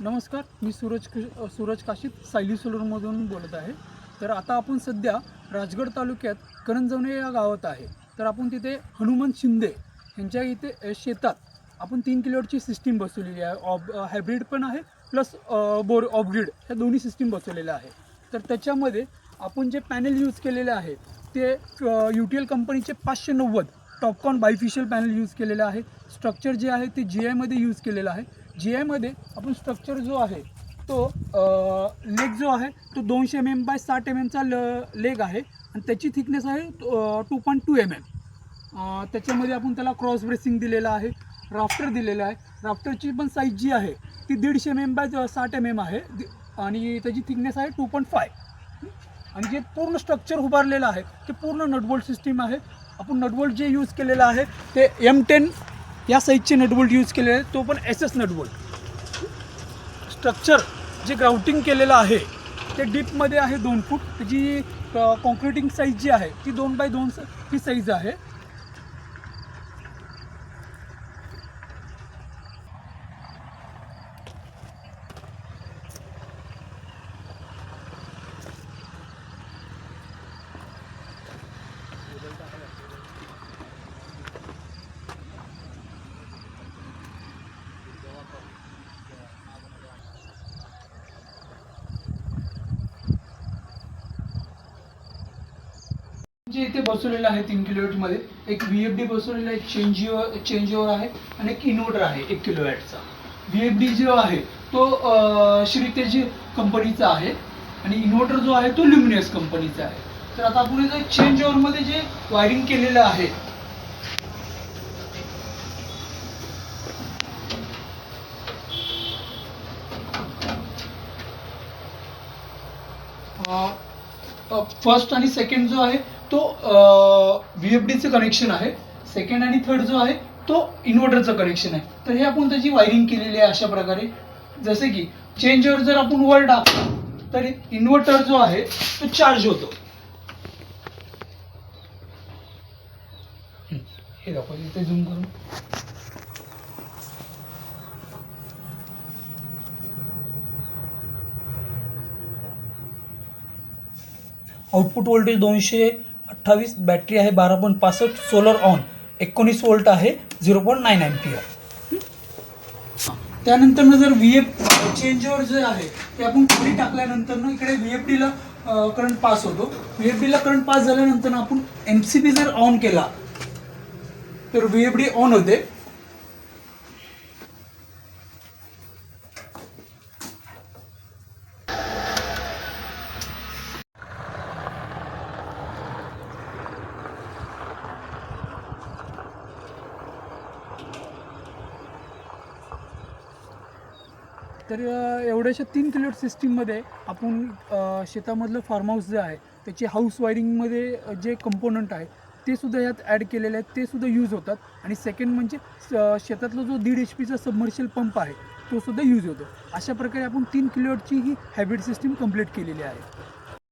नमस्कार, मी सूरज काशीत सायली सोलरमधून बोलत आहे. तर आता आपण सध्या राजगड तालुक्यात करंजवणे या गावात आहे. तर आपण तिथे हनुमंत शिंदे यांच्या इथे शेतात आपण 3 किलोवॅटची सिस्टीम बसवलेली आहे. हायब्रिड पण आहे प्लस ऑफ ग्रीड ह्या दोन्ही सिस्टीम बसवलेल्या आहे. तर त्याच्यामध्ये आपण जे पॅनल यूज केलेले आहे ते UTL कंपनीचे 590 टॉपकॉन बायफिशियल पॅनल यूज केलेले आहे. स्ट्रक्चर जे आहे ते GIमध्ये यूज केलेलं आहे. GIमध्ये आपण स्ट्रक्चर जो आहे तो लेग जो आहे तो 200 mm बाय 60 mm चा लेग आहे आणि त्याची थिकनेस आहे 2.2 mm. त्याच्यामध्ये आपण त्याला क्रॉस ब्रेसिंग दिलेला आहे, राफ्टर दिलेला आहे. राफ्टरची पण साईज जी आहे ती 150 mm बाय 60 mm आहे आणि त्याची थिकनेस आहे 2.5. आणि जे पूर्ण स्ट्रक्चर उभारलेलं आहे ते पूर्ण नटबोल्ट सिस्टीम आहे. आपण नटबोल्ट जे यूज केलेलं आहे ते M10 या साईजचे नटबोल्ट यूज केलेले आहे, तो पण SS नटबोल्ट. स्ट्रक्चर जे ग्राउटिंग केलेलं आहे ते डीपमध्ये आहे 2 फूट. त्याची कॉन्क्रिटिंग साईज जी आहे ती 2x2 ही साईज आहे. जे इथे बसवलेलं आहे 3 किलोवॅटमध्ये एक VFD बसवलेला आहे, एक चेंज ओव्हर आहे आणि एक इन्व्हर्टर आहे 1 किलोवॅटचा. VFD जो आहे तो श्रीतेज कंपनीचा आहे आणि इन्व्हर्टर जो आहे तो ल्युमिनस कंपनीचा आहे. तर आता आपण इथे चेंज ओव्हरमध्ये जे वायरिंग केलेलं आहे फर्स्ट आणि सेकंड जो आहे तो VFDचं कनेक्शन आहे. सेकंड आणि थर्ड जो आहे तो इन्व्हर्टरचं कनेक्शन आहे. तर हे आपण त्याची वायरिंग केलेली आहे अशा प्रकारे. जसे की चेंजवर जर आपण वर टाकलं तर इन्व्हर्टर जो आहे तो चार्ज होतो. हे दाखव इथे झूम करून. आउटपुट व्होल्टेज 228, बॅटरी आहे 12.65, सोलर ऑन 19 वोल्ट आहे 0.9 एम्पियर. त्यानंतर जर चेंजओव्हर जे आहे ते आपण खाली टाकल्यानंतर इकडे VFDला करंट पास होतो. VFDला करंट पास झाल्यानंतर आपण MCB जर ऑन केला तर VFD ऑन होते. तर एवढ्याशा 3 किलोवॅट सिस्टीममध्ये आपण शेतामधलं फार्म हाऊस जे आहे त्याची हाऊस वायरिंगमध्ये जे कंपोनंट आहे ते सुद्धा यात ॲड केलेले आहेत, ते सुद्धा यूज होतात. आणि सेकंड म्हणजे शेतातला जो 1.5 HP सबमर्शियल पंप आहे तो सुद्धा यूज होतो. अशा प्रकारे आपण 3 किलोवॅटची ही हायब्रिड सिस्टीम कंप्लीट केलेली आहे.